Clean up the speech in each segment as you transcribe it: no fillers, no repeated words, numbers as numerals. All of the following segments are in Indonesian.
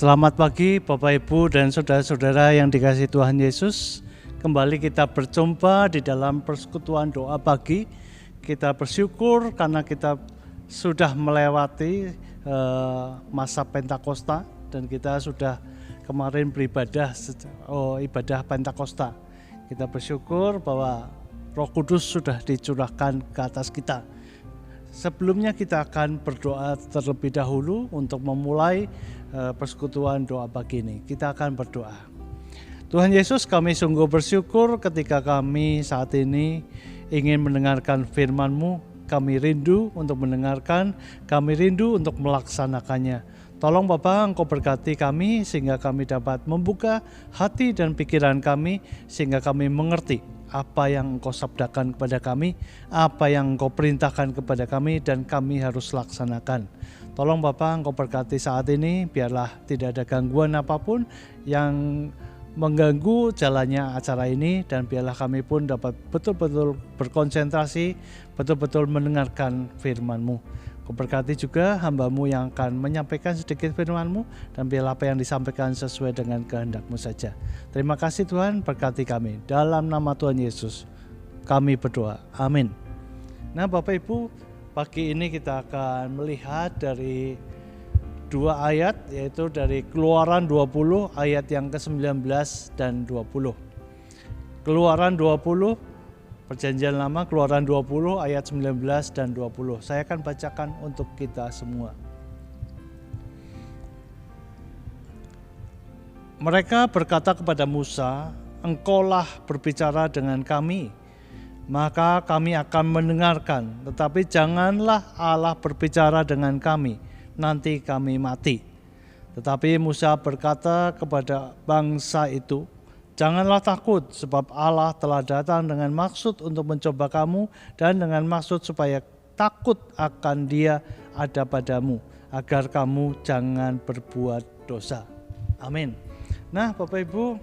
Selamat pagi Bapak Ibu dan saudara-saudara yang dikasihi Tuhan Yesus. Kembali kita berjumpa di dalam persekutuan doa pagi. Kita bersyukur karena kita sudah melewati masa Pentakosta dan kita sudah kemarin beribadah ibadah Pentakosta. Kita bersyukur bahwa Roh Kudus sudah dicurahkan ke atas kita. Sebelumnya kita akan berdoa terlebih dahulu untuk memulai persekutuan doa pagi ini. Kita akan berdoa. Tuhan Yesus, kami sungguh bersyukur ketika kami saat ini ingin mendengarkan firman-Mu. Kami rindu untuk mendengarkan, kami rindu untuk melaksanakannya. Tolong Bapa, Engkau berkati kami sehingga kami dapat membuka hati dan pikiran kami sehingga kami mengerti apa yang Engkau sabdakan kepada kami, apa yang Engkau perintahkan kepada kami dan kami harus laksanakan. Tolong Bapa, Engkau berkati saat ini, biarlah tidak ada gangguan apapun yang mengganggu jalannya acara ini dan biarlah kami pun dapat betul-betul berkonsentrasi, betul-betul mendengarkan firman-Mu. Kau berkati juga hamba-Mu yang akan menyampaikan sedikit firman-Mu dan biarlah apa yang disampaikan sesuai dengan kehendak-Mu saja. Terima kasih Tuhan, berkati kami. Dalam nama Tuhan Yesus kami berdoa. Amin. Nah Bapak Ibu, pagi ini kita akan melihat dari dua ayat, yaitu dari Keluaran 20 ayat yang ke-19 dan 20. Keluaran 20, Perjanjian Lama, Keluaran 20 ayat 19 dan 20. Saya akan bacakan untuk kita semua. Mereka berkata kepada Musa, "Engkaulah berbicara dengan kami, maka kami akan mendengarkan. Tetapi janganlah Allah berbicara dengan kami, nanti kami mati." Tetapi Musa berkata kepada bangsa itu, "Janganlah takut, sebab Allah telah datang dengan maksud untuk mencoba kamu dan dengan maksud supaya takut akan Dia ada padamu, agar kamu jangan berbuat dosa." Amin. Nah Bapak Ibu,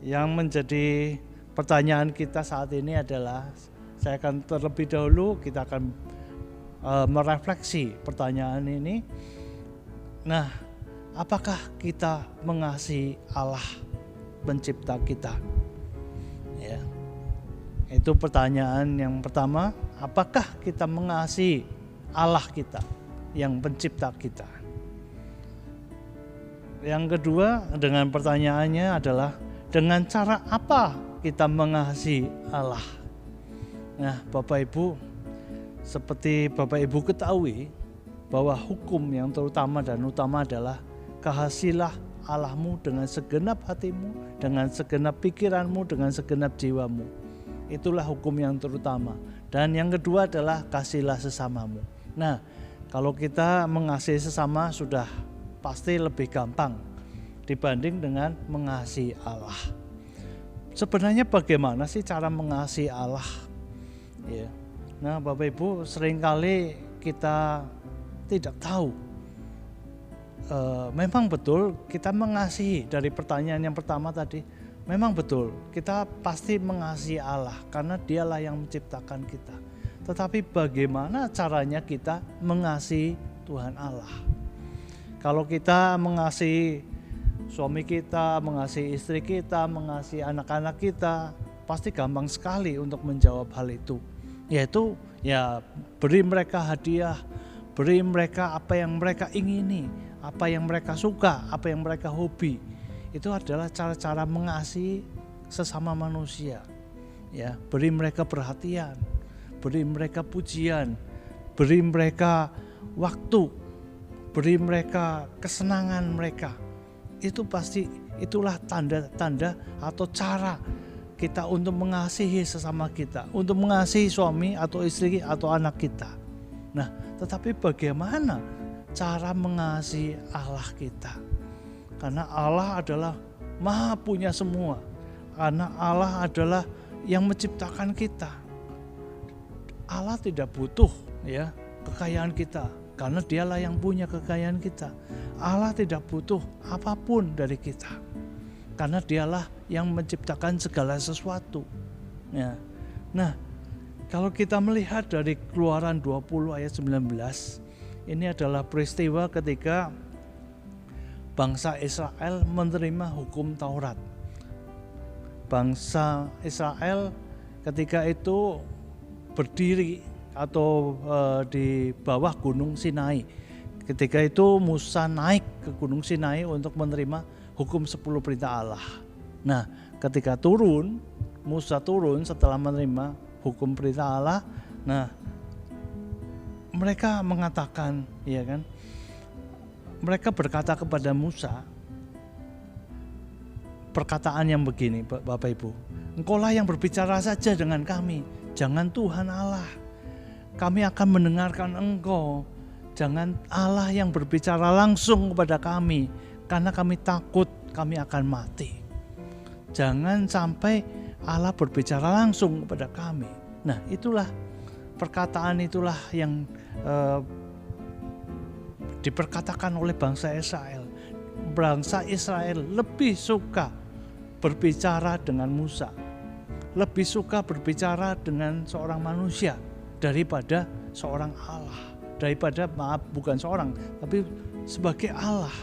yang menjadi pertanyaan kita saat ini adalah, saya akan terlebih dahulu kita akan merefleksi pertanyaan ini. Nah, apakah kita mengasihi Allah pencipta kita? Ya, itu pertanyaan yang pertama. Apakah kita mengasihi Allah kita yang pencipta kita? Yang kedua, dengan pertanyaannya adalah, dengan cara apa kita mengasihi Allah? Nah Bapak Ibu, seperti Bapak Ibu ketahui bahwa hukum yang terutama dan utama adalah kasihilah Allahmu dengan segenap hatimu, dengan segenap pikiranmu, dengan segenap jiwamu. Itulah hukum yang terutama. Dan yang kedua adalah kasihilah sesamamu. Nah, kalau kita mengasihi sesama sudah pasti lebih gampang dibanding dengan mengasihi Allah. Sebenarnya bagaimana sih cara mengasihi Allah? Ya. Nah, Bapak Ibu, seringkali kita tidak tahu. Memang betul kita mengasihi, dari pertanyaan yang pertama tadi, memang betul kita pasti mengasihi Allah karena Dialah yang menciptakan kita. Tetapi bagaimana caranya kita mengasihi Tuhan Allah? Kalau kita mengasihi suami kita, mengasihi istri kita, mengasihi anak-anak kita, pasti gampang sekali untuk menjawab hal itu. Yaitu ya beri mereka hadiah, beri mereka apa yang mereka ingini, apa yang mereka suka, apa yang mereka hobi. Itu adalah cara-cara mengasihi sesama manusia. Ya, beri mereka perhatian, beri mereka pujian, beri mereka waktu, beri mereka kesenangan mereka. Itu pasti, itulah tanda-tanda atau cara kita untuk mengasihi sesama kita, untuk mengasihi suami atau istri atau anak kita. Nah, tetapi bagaimana cara mengasihi Allah kita? Karena Allah adalah Maha punya semua. Karena Allah adalah yang menciptakan kita. Allah tidak butuh ya kekayaan kita, karena Dialah yang punya kekayaan kita. Allah tidak butuh apapun dari kita, karena Dialah yang menciptakan segala sesuatu. Ya. Nah, kalau kita melihat dari Keluaran 20 ayat 19, ini adalah peristiwa ketika bangsa Israel menerima hukum Taurat. Bangsa Israel ketika itu berdiri atau di bawah Gunung Sinai. Ketika itu Musa naik ke Gunung Sinai untuk menerima hukum 10 perintah Allah. Nah, ketika Musa turun setelah menerima hukum perintah Allah. Nah, mereka mengatakan, ya kan? Mereka berkata kepada Musa perkataan yang begini, Bapak Ibu. Engkaulah yang berbicara saja dengan kami, jangan Tuhan Allah. Kami akan mendengarkan Engkau. Jangan Allah yang berbicara langsung kepada kami, karena kami takut kami akan mati. Jangan sampai Allah berbicara langsung kepada kami. Nah, itulah perkataan itulah yang diperkatakan oleh bangsa Israel. Bangsa Israel lebih suka berbicara dengan Musa, lebih suka berbicara dengan seorang manusia daripada seorang Allah. Bukan seorang, tapi sebagai Allah,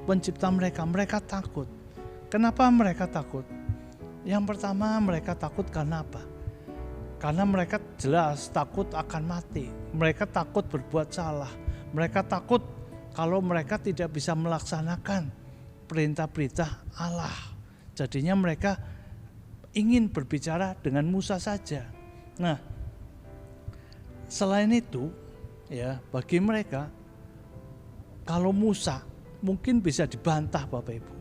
pencipta mereka. Mereka takut. Kenapa mereka takut? Yang pertama, mereka takut karena apa? Karena mereka jelas takut akan mati. Mereka takut berbuat salah. Mereka takut kalau mereka tidak bisa melaksanakan perintah-perintah Allah. Jadinya mereka ingin berbicara dengan Musa saja. Nah, selain itu, ya, bagi mereka, kalau Musa mungkin bisa dibantah, Bapak Ibu.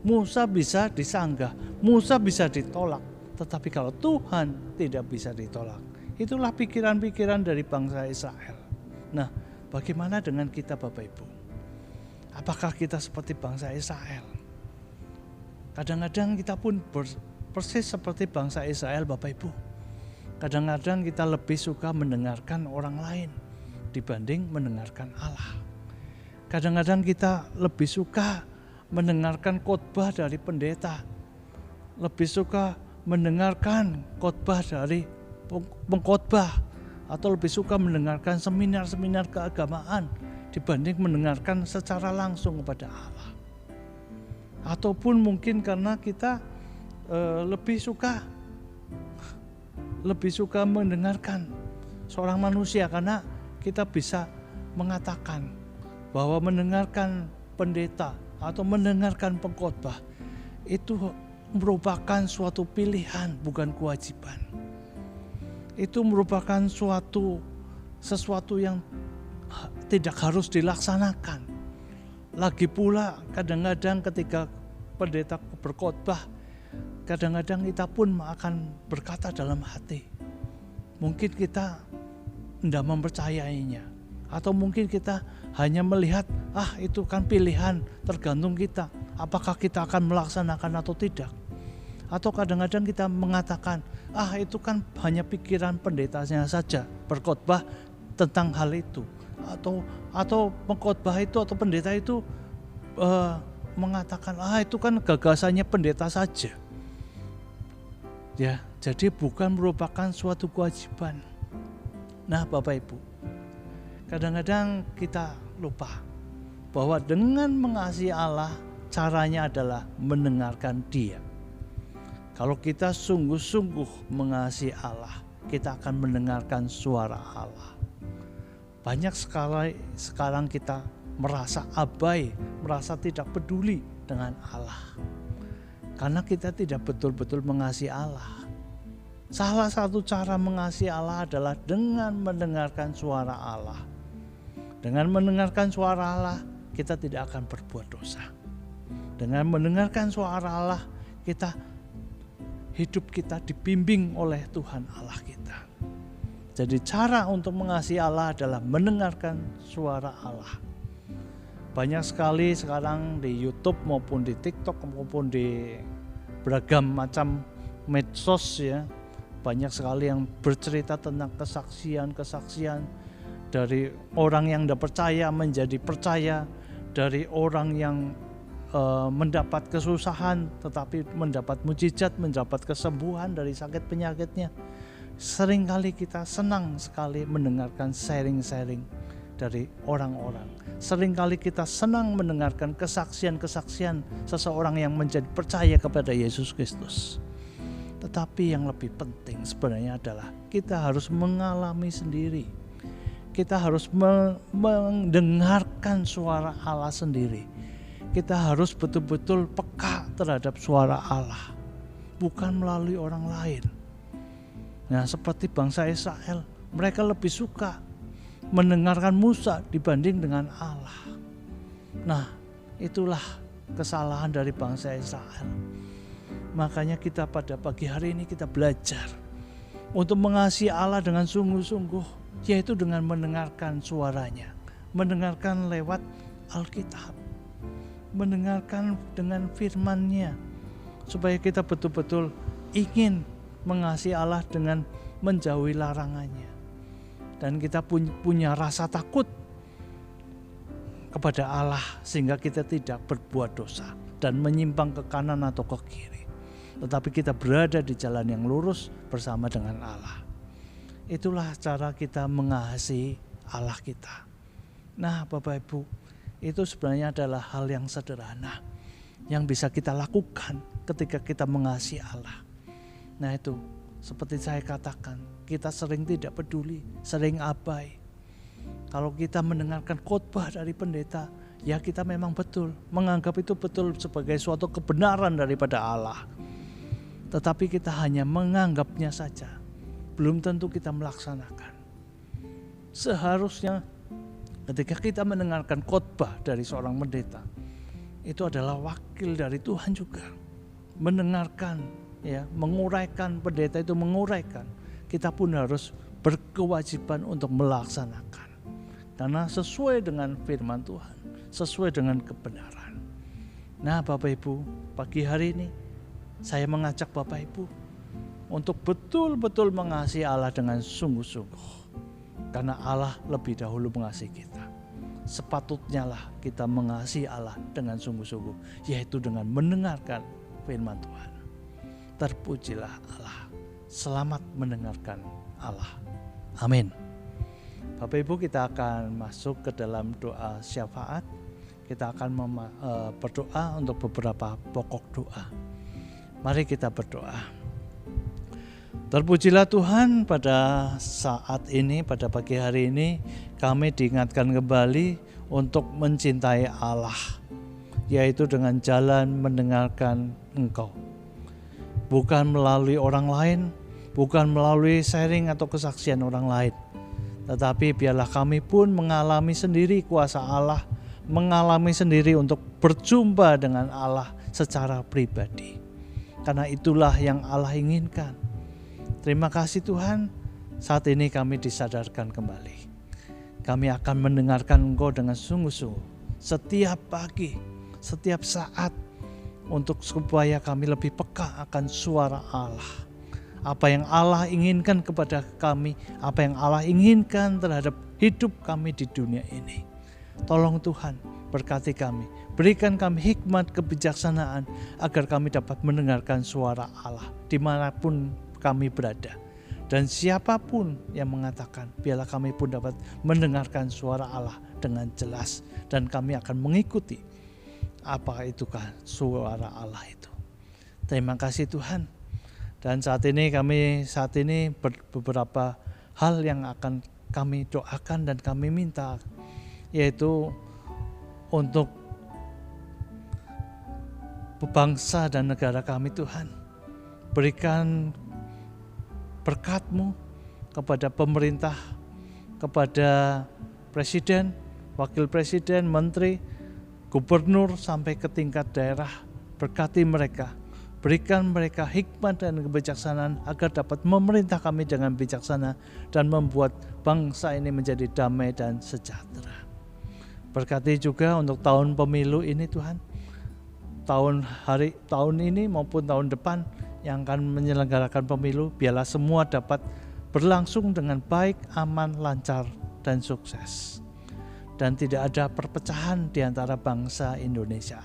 Musa bisa disanggah, Musa bisa ditolak. Tetapi kalau Tuhan tidak bisa ditolak. Itulah pikiran-pikiran dari bangsa Israel. Nah, bagaimana dengan kita, Bapak Ibu? Apakah kita seperti bangsa Israel? Kadang-kadang kita pun persis seperti bangsa Israel, Bapak Ibu. Kadang-kadang kita lebih suka mendengarkan orang lain dibanding mendengarkan Allah. Kadang-kadang kita lebih suka mendengarkan khotbah dari pendeta, lebih suka mendengarkan khotbah dari pengkhotbah, atau lebih suka mendengarkan seminar-seminar keagamaan dibanding mendengarkan secara langsung kepada Allah. Ataupun mungkin karena kita lebih suka mendengarkan seorang manusia, karena kita bisa mengatakan bahwa mendengarkan pendeta atau mendengarkan pengkhotbah itu merupakan suatu pilihan, bukan kewajiban. Itu merupakan sesuatu yang tidak harus dilaksanakan. Lagi pula kadang-kadang ketika pendeta berkhotbah, kadang-kadang kita pun akan berkata dalam hati, mungkin kita tidak mempercayainya, atau mungkin kita hanya melihat, itu kan pilihan, tergantung kita, apakah kita akan melaksanakan atau tidak. Atau kadang-kadang kita mengatakan, itu kan hanya pikiran pendetanya saja berkhotbah tentang hal itu, atau pengkhotbah itu atau pendeta itu mengatakan, itu kan gagasannya pendeta saja. Ya, jadi bukan merupakan suatu kewajiban. Nah, Bapak Ibu, kadang-kadang kita lupa bahwa dengan mengasihi Allah, caranya adalah mendengarkan Dia. Kalau kita sungguh-sungguh mengasihi Allah, kita akan mendengarkan suara Allah. Banyak sekali sekarang kita merasa abai, merasa tidak peduli dengan Allah, karena kita tidak betul-betul mengasihi Allah. Salah satu cara mengasihi Allah adalah dengan mendengarkan suara Allah. Dengan mendengarkan suara Allah, kita tidak akan berbuat dosa. Dengan mendengarkan suara Allah, hidup kita dibimbing oleh Tuhan Allah kita. Jadi cara untuk mengasihi Allah adalah mendengarkan suara Allah. Banyak sekali sekarang di YouTube maupun di TikTok maupun di beragam macam medsos, ya, banyak sekali yang bercerita tentang kesaksian dari orang yang tidak percaya menjadi percaya, dari orang yang mendapat kesusahan tetapi mendapat mujizat, mendapat kesembuhan dari sakit penyakitnya. Seringkali kita senang sekali mendengarkan sharing-sharing dari orang-orang. Seringkali kita senang mendengarkan kesaksian-kesaksian seseorang yang menjadi percaya kepada Yesus Kristus. Tetapi yang lebih penting sebenarnya adalah kita harus mengalami sendiri. Kita harus mendengarkan suara Allah sendiri. Kita harus betul-betul peka terhadap suara Allah, bukan melalui orang lain. Nah, seperti bangsa Israel, mereka lebih suka mendengarkan Musa dibanding dengan Allah. Nah, itulah kesalahan dari bangsa Israel. Makanya kita pada pagi hari ini kita belajar untuk mengasihi Allah dengan sungguh-sungguh, yaitu dengan mendengarkan suaranya, mendengarkan lewat Alkitab, mendengarkan dengan firman-Nya, supaya kita betul-betul ingin mengasihi Allah dengan menjauhi larangannya. Dan kita punya rasa takut kepada Allah sehingga kita tidak berbuat dosa dan menyimpang ke kanan atau ke kiri. Tetapi kita berada di jalan yang lurus bersama dengan Allah. Itulah cara kita mengasihi Allah kita. Nah, Bapak Ibu, itu sebenarnya adalah hal yang sederhana yang bisa kita lakukan ketika kita mengasihi Allah. Nah, itu seperti saya katakan, kita sering tidak peduli, sering abai. Kalau kita mendengarkan khotbah dari pendeta, ya kita memang betul menganggap itu betul sebagai suatu kebenaran daripada Allah. Tetapi kita hanya menganggapnya saja, belum tentu kita melaksanakan. Seharusnya ketika kita mendengarkan khotbah dari seorang pendeta, itu adalah wakil dari Tuhan juga. Mendengarkan, ya, menguraikan, pendeta itu menguraikan. Kita pun harus berkewajiban untuk melaksanakan. Karena sesuai dengan firman Tuhan, sesuai dengan kebenaran. Nah, Bapak Ibu, pagi hari ini saya mengajak Bapak Ibu untuk betul-betul mengasihi Allah dengan sungguh-sungguh. Karena Allah lebih dahulu mengasihi kita. Sepatutnya lah kita mengasihi Allah dengan sungguh-sungguh, yaitu dengan mendengarkan firman Tuhan. Terpujilah Allah. Selamat mendengarkan Allah. Amin. Bapak Ibu, kita akan masuk ke dalam doa syafaat. Kita akan berdoa untuk beberapa pokok doa. Mari kita berdoa. Terpujilah Tuhan, pada saat ini, pada pagi hari ini, kami diingatkan kembali untuk mencintai Allah, yaitu dengan jalan mendengarkan Engkau. Bukan melalui orang lain, bukan melalui sharing atau kesaksian orang lain. Tetapi biarlah kami pun mengalami sendiri kuasa Allah, mengalami sendiri untuk berjumpa dengan Allah secara pribadi. Karena itulah yang Allah inginkan. Terima kasih Tuhan, saat ini kami disadarkan kembali. Kami akan mendengarkan Engkau dengan sungguh-sungguh setiap pagi, setiap saat, untuk supaya kami lebih peka akan suara Allah. Apa yang Allah inginkan kepada kami, apa yang Allah inginkan terhadap hidup kami di dunia ini. Tolong Tuhan, berkati kami, berikan kami hikmat kebijaksanaan agar kami dapat mendengarkan suara Allah dimanapun kami berada. Dan siapapun yang mengatakan, biarlah kami pun dapat mendengarkan suara Allah dengan jelas. Dan kami akan mengikuti apa itukah suara Allah itu. Terima kasih Tuhan. Dan saat ini beberapa hal yang akan kami doakan dan kami minta, yaitu untuk bangsa dan negara kami Tuhan. Berikan berkat-Mu kepada pemerintah, kepada presiden, wakil presiden, menteri, gubernur sampai ke tingkat daerah. Berkati mereka, berikan mereka hikmat dan kebijaksanaan agar dapat memerintah kami dengan bijaksana dan membuat bangsa ini menjadi damai dan sejahtera. Berkati juga untuk tahun pemilu ini Tuhan, tahun ini maupun tahun depan yang akan menyelenggarakan pemilu, biarlah semua dapat berlangsung dengan baik, aman, lancar, dan sukses. Dan tidak ada perpecahan di antara bangsa Indonesia.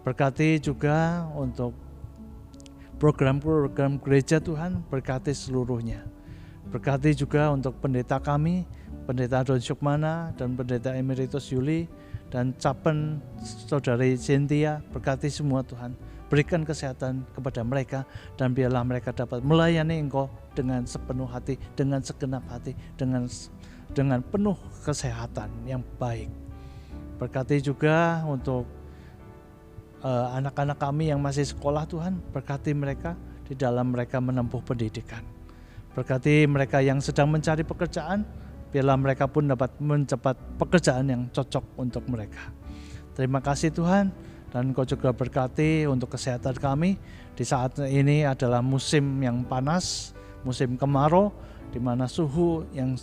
Berkati juga untuk program-program gereja Tuhan, berkati seluruhnya. Berkati juga untuk pendeta kami, Pendeta Don Syukmana dan Pendeta Emeritus Yuli dan Capen Saudari Cynthia, berkati semua Tuhan. Berikan kesehatan kepada mereka dan biarlah mereka dapat melayani Engkau dengan sepenuh hati, dengan segenap hati, dengan penuh kesehatan yang baik. Berkati juga untuk anak-anak kami yang masih sekolah Tuhan, berkati mereka di dalam mereka menempuh pendidikan. Berkati mereka yang sedang mencari pekerjaan, biarlah mereka pun dapat mencepat pekerjaan yang cocok untuk mereka. Terima kasih Tuhan, dan Engkau juga berkati untuk kesehatan kami. Di saat ini adalah musim yang panas, musim kemarau, di mana suhu yang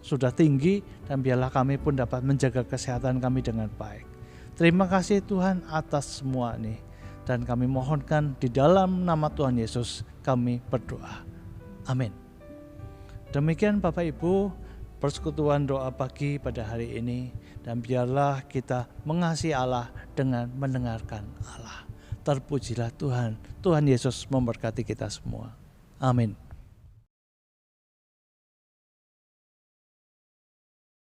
sudah tinggi, dan biarlah kami pun dapat menjaga kesehatan kami dengan baik. Terima kasih Tuhan atas semua ini, dan kami mohonkan di dalam nama Tuhan Yesus kami berdoa. Amin. Demikian Bapak Ibu, persekutuan doa pagi pada hari ini, dan biarlah kita mengasihi Allah dengan mendengarkan Allah. Terpujilah Tuhan. Tuhan Yesus memberkati kita semua. Amin.